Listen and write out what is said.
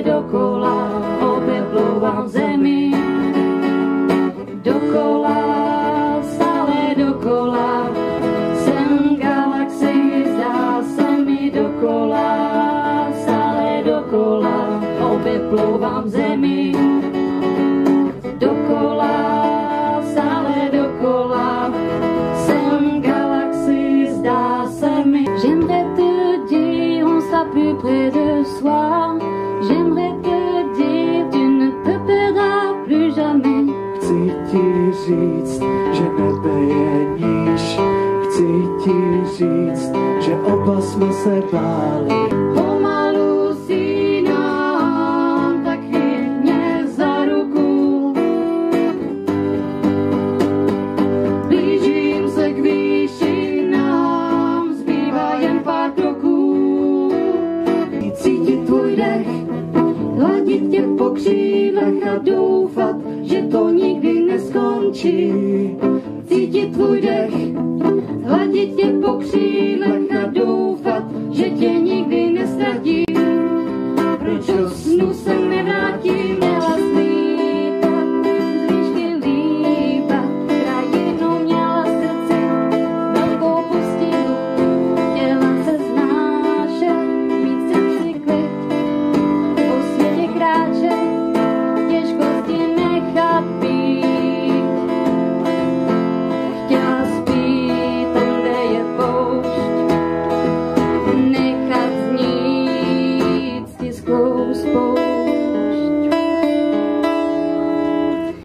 dokola, obeplouvám zemi. Dokola, stále dokola, jsem galaxii, zdá se mi dokola, stále dokola, obeplouvám zemi. Dokola, stále dokola, jsem galaxie, zdá se mi. J'aimerais te dire, on sera plus près de soi. J'aimerais te dire, tu ne te perdras plus jamais. Chci ti říct, že nebe je níž. Chci ti říct, že oba jsme se báli. Pomalu sínám, tak chyť mě za ruku. Blížím se k výšinám, zbývá jen pár kroků. Cítit tvůj dech, hladit tě po křídlech a doufat, že to nikdy neskončí. Cítit tvůj dech, hladit tě po křídlech